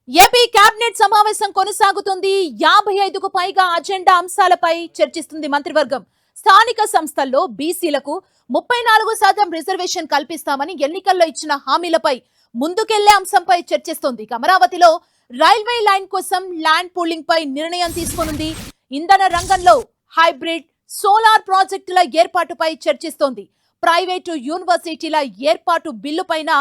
AP cabinet సమావేశం కొనసాగుతుంది. 55కు పైగా అజెండా అంశాలపై చర్చిస్తుంది మంత్రివర్గం. స్థానిక సంస్థల్లో బీసీలకు 34% రిజర్వేషన్ కల్పిస్తామని ఎన్నికల్లో ఇచ్చిన హామీలపై ముందుకెళ్లే అంశంపై చర్చిస్తోంది. అమరావతిలో రైల్వే లైన్ కోసం ల్యాండ్ పూలింగ్ పై నిర్ణయం తీసుకోనుంది. ఇంధన రంగంలో హైబ్రిడ్, సోలార్ ప్రాజెక్టుల ఏర్పాటుపై చర్చిస్తోంది. ప్రైవేటు యూనివర్సిటీల ఏర్పాటు బిల్లుపైన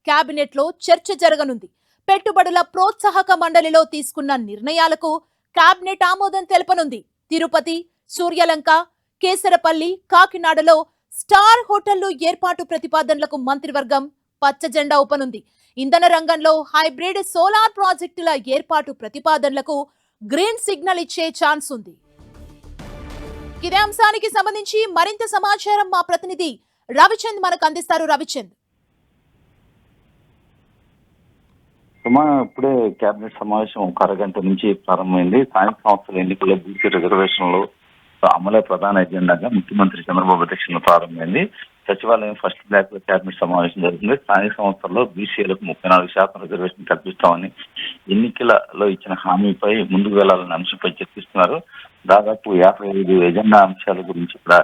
కేబినెట్ లో చర్చ జరగనుంది. పెట్టుబడుల ప్రోత్సాహక మండలిలో తీసుకున్న నిర్ణయాలకు కేబినెట్ ఆమోదం తెలపనుంది. తిరుపతి, సూర్యలంక, కేసరపల్లి, కాకినాడలో స్టార్ హోటళ్లు ఏర్పాటు ప్రతిపాదనలకు మంత్రివర్గం పచ్చజెండా ఊపనుంది. ఇంధన రంగంలో హైబ్రిడ్, సోలార్ ప్రాజెక్టుల ఏర్పాటు ప్రతిపాదనలకు గ్రీన్ సిగ్నల్ ఇచ్చే ఛాన్స్ ఉంది. ఇదే అంశానికి సంబంధించి మరింత సమాచారం మా ప్రతినిధి రవిచంద్ మనకు అందిస్తారు. రవిచంద్, ఇప్పుడే కేబినెట్ సమావేశం ఒక అరగంట నుంచి ప్రారంభమైంది. స్థానిక సంస్థల ఎన్నికల్లో బీసీ రిజర్వేషన్లు అమలే ప్రధాన ఎజెండాగా ముఖ్యమంత్రి చంద్రబాబు అధ్యక్షతన ప్రారంభమైంది. సచివాలయం ఫస్ట్ బ్లాక్ లో కేబినెట్ సమావేశం జరుగుతుంది. స్థానిక సంస్థల్లో బీసీలకు 34% రిజర్వేషన్ కల్పిస్తామని ఎన్నికలలో ఇచ్చిన హామీపై ముందుకు వెళ్లాలనే అంశంపై చర్చిస్తున్నారు. దాదాపు 55 ఎజెండా అంశాల గురించి కూడా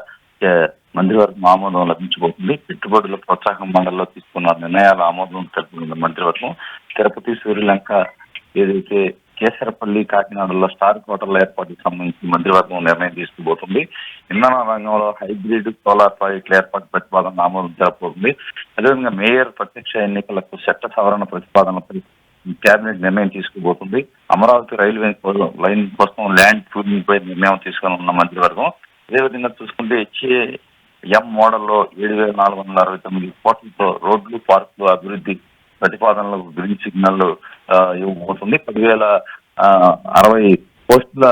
మంత్రివర్గం ఆమోదం లభించబోతుంది. పెట్టుబడుల ప్రోత్సాహం మండలిలో తీసుకున్న నిర్ణయాల ఆమోదం తెలుపుతున్న మంత్రివర్గం తిరుపతి, సూర్యలంక, ఏదైతే కేసరపల్లి, కాకినాడలో స్టార్ హోటళ్ల ఏర్పాటుకు సంబంధించి మంత్రివర్గం నిర్ణయం తీసుకుపోతుంది. ఇంధన రంగంలో హైబ్రిడ్, సోలార్ ప్రాజెక్టుల ఏర్పాటు ప్రతిపాదన ఆమోదం జరపబోతుంది. అదేవిధంగా మేయర్ ప్రత్యక్ష ఎన్నికలకు చట్ట సవరణ ప్రతిపాదనపై కేబినెట్ నిర్ణయం తీసుకుపోతుంది. అమరావతి రైల్వే లైన్ కోసం ల్యాండ్ పూలింగ్ పై నిర్ణయం తీసుకున్న మంత్రివర్గం. అదేవిధంగా చూసుకుంటే HAM మోడల్లో 7,469 కోట్లతో రోడ్లు, పార్కులు అభివృద్ధి ప్రతిపాదనలకు గ్రీన్ సిగ్నల్ ఇవ్వబోతుంది. 10,060 పోస్టుల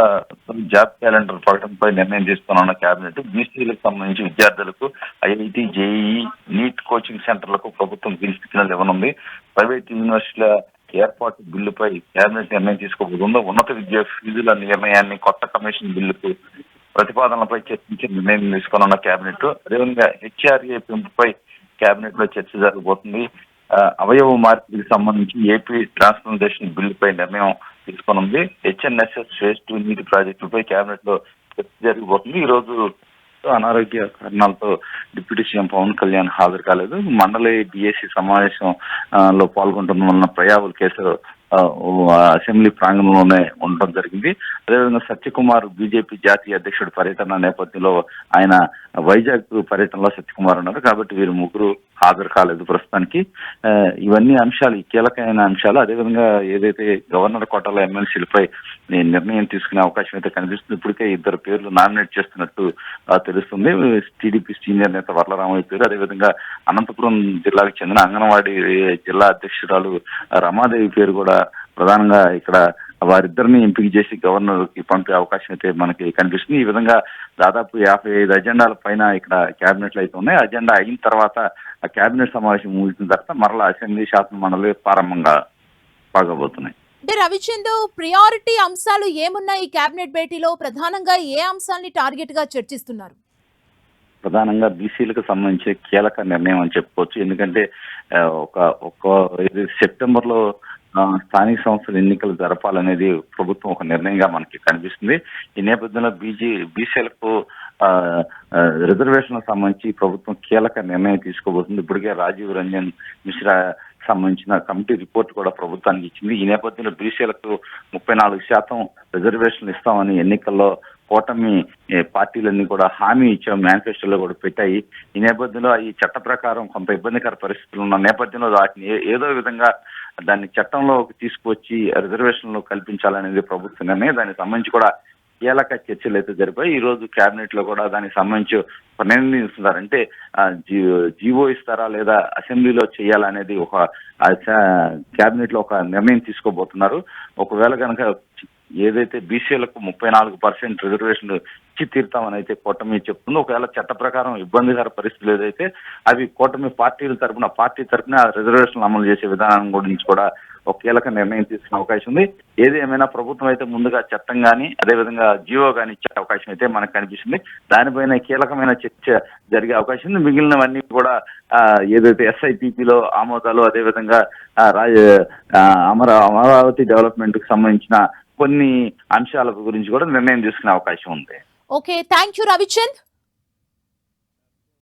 జాబ్ క్యాలెండర్ ప్రకటనపై నిర్ణయం తీసుకున్న కేబినెట్ బీసీలకు సంబంధించి విద్యార్థులకు IIT, JEE, నీట్ కోచింగ్ సెంటర్లకు ప్రభుత్వం గ్రీన్ సిగ్నల్ ఇవ్వనుంది. ప్రైవేట్ యూనివర్సిటీల ఏర్పాటు బిల్లుపై కేబినెట్ నిర్ణయం తీసుకోబోతుంది. ఉన్నత విద్యా ఫీజుల నిర్ణయాన్ని కొత్త కమిషన్ బిల్లుకు ప్రతిపాదనలపై చర్చించి నిర్ణయం తీసుకున్న కేబినెట్. అదేవిధంగా HRA పెంపుపై కేబినెట్ లో చర్చ జరగబోతుంది. అవయవ మార్పిడికి సంబంధించి ఏపీ ట్రాన్స్ప్లాంటేషన్ బిల్లుపై నిర్ణయం తీసుకునుంది. HNSS ఫేజ్ 2 నీటి ప్రాజెక్టులపై కేబినెట్ లో చర్చ జరగబోతుంది. ఈ రోజు అనారోగ్య కారణాలతో డిప్యూటీ సీఎం పవన్ కళ్యాణ్ హాజరు కాలేదు. మండలి BSc సమావేశం లో పాల్గొంటున్న ప్రయావుల కేసు అసెంబ్లీ ప్రాంగణంలోనే ఉండడం జరిగింది. అదేవిధంగా సత్యకుమార్ బీజేపీ జాతీయ అధ్యక్షుడి పర్యటన నేపథ్యంలో ఆయన వైజాగ్ పర్యటనలో సత్యకుమార్ ఉన్నారు. కాబట్టి వీరు ముగ్గురు హాజరు కాలేదు ప్రస్తుతానికి. ఇవన్నీ అంశాలు, కీలకమైన అంశాలు. అదేవిధంగా ఏదైతే గవర్నర్ కోటాలో ఎమ్మెల్సీలపై నిర్ణయం తీసుకునే అవకాశం అయితే కనిపిస్తుంది. ఇప్పటికే 2 పేర్లు నామినేట్ చేస్తున్నట్టు తెలుస్తుంది. టీడీపీ సీనియర్ నేత వర్లరామయ్య పేరు, అదేవిధంగా అనంతపురం జిల్లాకు చెందిన అంగన్వాడీ జిల్లా అధ్యక్షురాలు రమాదేవి పేరు కూడా ప్రధానంగా ఇక్కడ వారిద్దరిని ఎంపిక చేసి గవర్నర్ కి పంపే అవకాశం అయితే మనకి కనిపిస్తుంది. ఈ విధంగా దాదాపు 55 అజెండాల పైన ఇక్కడ కేబినెట్లు అయితే ఉన్నాయి. అజెండా అయిన తర్వాత ఆ కేబినెట్ సమావేశం ముగిసిన తర్వాత మరలా అసెంబ్లీ శాసన మండలి ప్రారంభంగా సాగబోతున్నాయి. అంటే రవిచంద్, ప్రియారిటీ అంశాలు ఏమున్నాయి ఈ కేబినెట్ భేటీలో? ప్రధానంగా ఏ అంశాన్ని టార్గెట్ గా చర్చిస్తున్నారు? ప్రధానంగా బీసీలకు సంబంధించి కీలక నిర్ణయం అని చెప్పుకోవచ్చు. ఎందుకంటే సెప్టెంబర్ లో స్థానిక సంస్థల ఎన్నికలు జరపాలనేది ప్రభుత్వం ఒక నిర్ణయంగా మనకి కనిపిస్తుంది. ఈ నేపథ్యంలో బీసీలకు రిజర్వేషన్లకు సంబంధించి ప్రభుత్వం కీలక నిర్ణయం తీసుకోబోతుంది. ఇప్పటికే రాజీవ్ రంజన్ మిశ్రా సంబంధించిన కమిటీ రిపోర్ట్ కూడా ప్రభుత్వానికి ఇచ్చింది. ఈ నేపథ్యంలో బీసీలకు 34% రిజర్వేషన్లు ఇస్తామని ఎన్నికల్లో కూటమి పార్టీలన్నీ కూడా హామీ ఇచ్చాం, మేనిఫెస్టోలో కూడా పెట్టాయి. ఈ నేపథ్యంలో ఈ చట్ట ప్రకారం కొంత ఇబ్బందికర పరిస్థితులు ఉన్న నేపథ్యంలో వాటిని ఏదో విధంగా దాన్ని చట్టంలో తీసుకొచ్చి రిజర్వేషన్లు కల్పించాలనేది ప్రభుత్వ నిర్ణయం. దానికి సంబంధించి కూడా కీలక చర్చలు అయితే జరిపాయి. ఈ రోజు కేబినెట్ లో కూడా దానికి సంబంధించి ఒక నిర్ణయం ఇస్తున్నారు. అంటే జీవో ఇస్తారా లేదా అసెంబ్లీలో చేయాలనేది ఒక కేబినెట్ లో ఒక నిర్ణయం తీసుకోబోతున్నారు. ఒకవేళ కనుక ఏదైతే బీసీలకు 34% రిజర్వేషన్లు ఇచ్చి తీరుతామని అయితే కూటమి చెప్తుందో, ఒకవేళ చట్ట ప్రకారం ఇబ్బందికర పరిస్థితులు ఏదైతే అవి కూటమి పార్టీ తరఫున రిజర్వేషన్లు అమలు చేసే విధానం గురించి కూడా ఒక కీలక నిర్ణయం తీసుకునే అవకాశం ఉంది. ఏది ఏమైనా ప్రభుత్వం అయితే ముందుగా చట్టం కానీ అదేవిధంగా జీవో కానీ ఇచ్చే అవకాశం అయితే మనకు కనిపిస్తుంది. దానిపైన కీలకమైన చర్చ జరిగే అవకాశం ఉంది. మిగిలినవన్నీ కూడా ఏదైతే SIPలో ఆమోదాలు అదేవిధంగా అమరావతి డెవలప్మెంట్ కు సంబంధించిన కొన్ని అంశాల గురించి కూడా నిర్ణయం తీసుకునే అవకాశం ఉంది. Okay, thank you Ravichand.